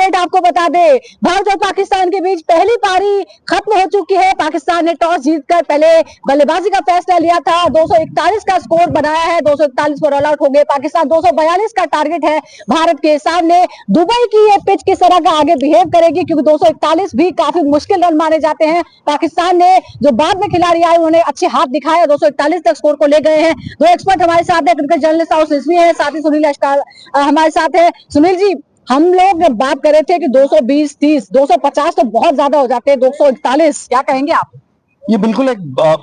Update आपको बता दे, भारत और पाकिस्तान के बीच पहली पारी खत्म हो चुकी है। पाकिस्तान ने टॉस जीतकर पहले बल्लेबाजी का फैसला लिया था, 241 का स्कोर बनाया है, 241 पर ऑल आउट हो गए। पाकिस्तान 242 का टारगेट है भारत के सामने। दुबई की ये पिच किस तरह का आगे बिहेव करेगी, क्योंकि 241 भी काफी मुश्किल रन माने जाते हैं। पाकिस्तान ने जो बाद में खिलाड़ी आए उन्होंने अच्छे हाथ दिखाए, 241 तक स्कोर को ले गए हैं। दो एक्सपर्ट हमारे साथ है, क्रिकेट जर्नलिस्ट और रिजवी है, साथ ही सुनील अष्टार हमारे साथ है। सुनील जी, हम लोग बात कर रहे थे कि 220, 30, 250 तो बहुत ज्यादा हो जाते हैं, 241 क्या कहेंगे आप? ये बिल्कुल एक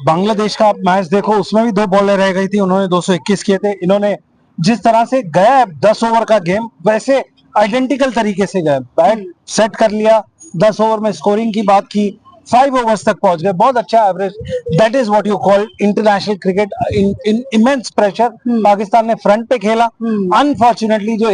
बांग्लादेश का आप मैच देखो, उसमें भी 2 बॉलें रह गई थी, उन्होंने 221 किए थे। इन्होंने जिस तरह से गया 10 ओवर का गेम, वैसे आइडेंटिकल तरीके से गए, बैट सेट कर लिया, 10 ओवर में स्कोरिंग की बात की, 5 ओवर्स तक पहुंच गए, बहुत अच्छा average. That is what you call international cricket in immense pressure. Pakistan ने फ्रंट पे खेला, अनफॉर्चुनेटली जो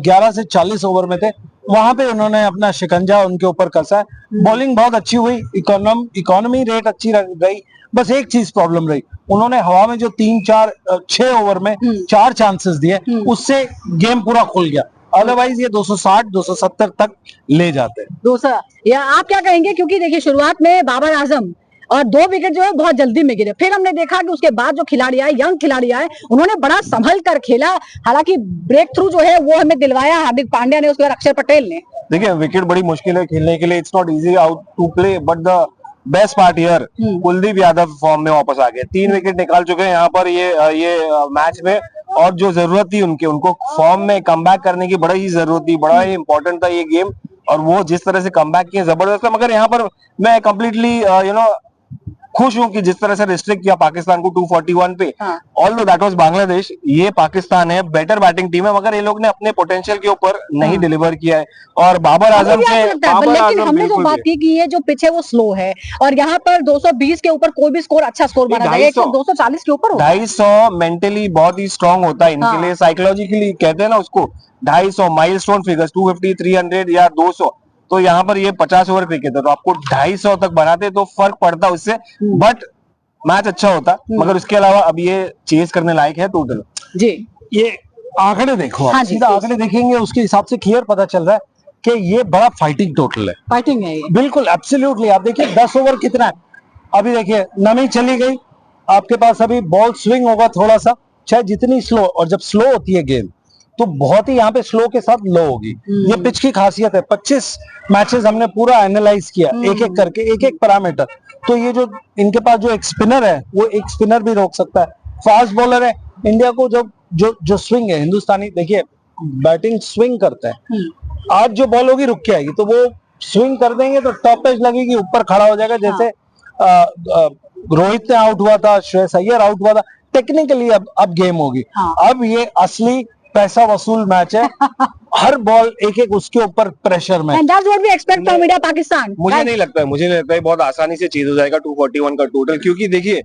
11 से 40 ओवर में थे वहां पे उन्होंने अपना शिकंजा उनके ऊपर कसा है। बॉलिंग बहुत अच्छी हुई, इकोनॉमी रेट अच्छी गई, बस एक चीज प्रॉब्लम रही, उन्होंने हवा में जो 3, 4, 6 ओवर में 4 चांसेस दिए, उससे गेम पूरा खुल गया। अदरवाइज ये 260, 270 तक ले जाते हैं। दूसरा या आप क्या कहेंगे, क्योंकि देखिए शुरुआत में बाबर आजम और 2 विकेट जो है बहुत जल्दी में गिरे, फिर हमने देखा कि उसके बाद जो खिलाड़ी आए, यंग खिलाड़ी आए, उन्होंने बड़ा संभल कर खेला। हालांकि ब्रेक थ्रू जो है वो हमें दिलवाया हार्दिक पांड्या ने, उसके बाद अक्षर पटेल ने। देखिए विकेट बड़ी मुश्किल है खेलने के लिए, it's not easy out to play, but the best part here, Kuldeep Yadav form में वापस आ गए, 3 विकेट निकाल चुके हैं यहाँ पर ये मैच में, और जो जरूरत थी उनको फॉर्म में कमबैक करने की बड़ी ही जरूरत थी, बड़ा ही इंपॉर्टेंट था ये गेम, और वो जिस तरह से कमबैक किए जबरदस्त है। मगर यहाँ पर मैं कंप्लीटली खुश हूं कि जिस तरह से रिस्ट्रिक्ट किया पाकिस्तान को 241 पे, ऑल्दो दैट वाज बांग्लादेश, ये पाकिस्तान है, बेटर बैटिंग टीम है, मगर ये लोग ने अपने पोटेंशियल के ऊपर नहीं डिलीवर किया है। और बाबर आजम के लेकिन हमने जो बात की कि ये जो पिच है वो स्लो है, और यहाँ पर 220 के ऊपर कोई भी स्कोर अच्छा स्कोर बना जाएगा, 240 के ऊपर 250 मेंटली बहुत ही स्ट्रांग होता है इनके लिए, साइकोलॉजिकली कहते हैं ना उसको, 250 माइलस्टोन फिगर्स, 250, 300 या 200, तो यहाँ पर ये 50 ओवर क्रिकेट है, तो आपको 250 तक बनाते तो फर्क पड़ता उससे, बट मैच अच्छा होता। मगर उसके अलावा अब ये चेस करने लायक है टोटल जी। ये आंकड़े देखो, हाँ सीधा आंकड़े देखेंगे, उसके हिसाब से क्लियर पता चल रहा है कि ये बड़ा फाइटिंग टोटल है, फाइटिंग है ये। बिल्कुल एब्सोल्युटली। आप देखिए 10 ओवर कितना है, अभी देखिए नमी चली गई, आपके पास अभी बॉल स्विंग होगा थोड़ा सा, चाहे जितनी स्लो, और जब स्लो होती है गेम तो बहुत ही यहाँ पे स्लो के साथ लो होगी, ये पिच की खासियत है। 25 मैचेस हमने पूरा एनालाइज किया, एक एक करके, एक एक पैरामीटर, तो ये जो इनके पास जो एक स्पिनर है वो एक स्पिनर भी रोक सकता है, फास्ट बॉलर है। इंडिया को जो स्विंग है, हिंदुस्तानी देखिए बैटिंग स्विंग करता है, आज जो बॉल होगी रुक के आएगी, तो वो स्विंग कर देंगे तो टॉप एज लगेगी, ऊपर खड़ा हो जाएगा, जैसे रोहित ने आउट हुआ था, श्रेयस अय्यर आउट हुआ था, टेक्निकली अब गेम होगी। अब ये असली पैसा वसूल मैच है, हर बॉल एक एक उसके ऊपर प्रेशर में। And that's what we expect from India Pakistan. मुझे नहीं लगता है बहुत आसानी से चीज हो जाएगा 241 का टोटल, क्योंकि देखिए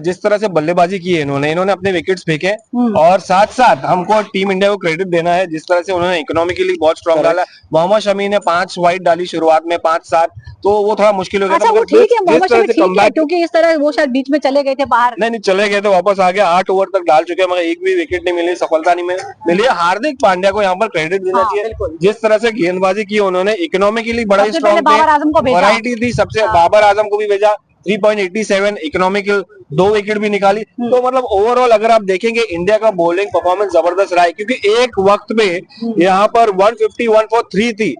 जिस तरह से बल्लेबाजी की है इन्होंने अपने विकेट्स फेंके, और साथ साथ हमको टीम इंडिया को क्रेडिट देना है, जिस तरह से उन्होंने इकोनॉमिकली बहुत स्ट्रॉन्ग डाला। मोहम्मद शमी ने 5 वाइड डाली शुरुआत में, 5-7, तो वो थोड़ा मुश्किल हो गया था, ठीक है मोहम्मद शमी ठीक है, क्योंकि इस तरह वो शायद बीच में चले गए थे बाहर, नहीं चले गए थे, वापस आ गया, 8 ओवर तक डाल चुके हैं, मगर एक भी विकेट नहीं मिली, सफलता नहीं मिली। हार्दिक पांड्या को यहाँ पर क्रेडिट देना चाहिए, जिस तरह से गेंदबाजी की उन्होंने, इकोनॉमिकली बड़ा ही स्ट्रॉन्ग थे, वैरायटी थी सबसे, बाबर आजम को भी भेजा, 3.87 इकोनॉमिकल, 2 विकेट भी निकाली। तो मतलब ओवरऑल अगर आप देखेंगे इंडिया का बॉलिंग परफॉर्मेंस जबरदस्त रहा है, क्योंकि एक वक्त में यहाँ पर 150, 1 for 3 थी,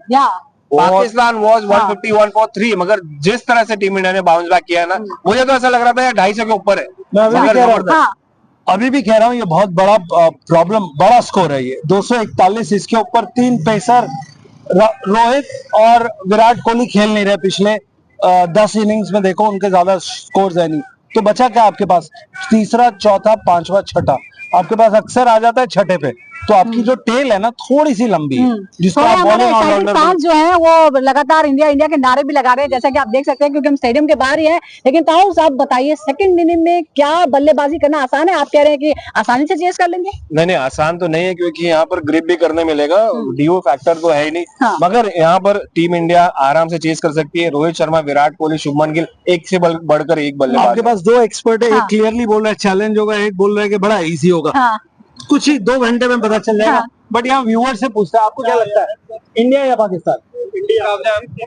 पाकिस्तान वॉज 150, 1 for 3, मगर जिस तरह से टीम इंडिया ने बाउंस बैक किया है ना, मुझे तो ऐसा लग रहा था 250 के ऊपर है। अभी भी कह रहा हूँ ये बहुत बड़ा प्रॉब्लम, बड़ा स्कोर है ये 241, इसके ऊपर 3 पेसर रोहित और विराट कोहली खेल नहीं रहे पिछले 10 इनिंग्स में, देखो उनके ज्यादा स्कोर है नहीं, तो बचा क्या आपके पास, तीसरा, चौथा, पांचवा, छठा, आपके पास अक्सर आ जाता है छठे पे, तो आपकी जो टेल है ना थोड़ी सी लंबी है, जिसको आप बॉलिंग ऑलराउंडर जो है वो लगातार इंडिया के नारे भी लगा रहे हैं, जैसा कि आप देख सकते हैं, क्योंकि हम स्टेडियम के बाहर ही हैं। लेकिन ताऊ साहब बताइए, सेकंड इनिंग में क्या बल्लेबाजी करना आसान है? आप कह रहे हैं कि आसानी से चेस कर लेंगे? नहीं आसान तो नहीं है, क्योंकि यहाँ पर ग्रिप भी करने मिलेगा, डीओ फैक्टर तो है ही नहीं, मगर यहाँ पर टीम इंडिया आराम से चेस कर सकती है। रोहित शर्मा, विराट कोहली, शुभमन गिल, एक से बढ़कर एक बल्लेबाज। आपके पास 2 एक्सपर्ट है, एक क्लियरली बोल रहा है चैलेंज होगा, एक बोल रहा है कि बड़ा इजी होगा, कुछ ही 2 घंटे में पता चल जाएगा। बट यहाँ व्यूअर से पूछता है, आपको क्या लगता है, इंडिया या पाकिस्तान?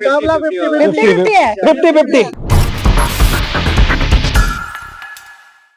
50-50 है 50-50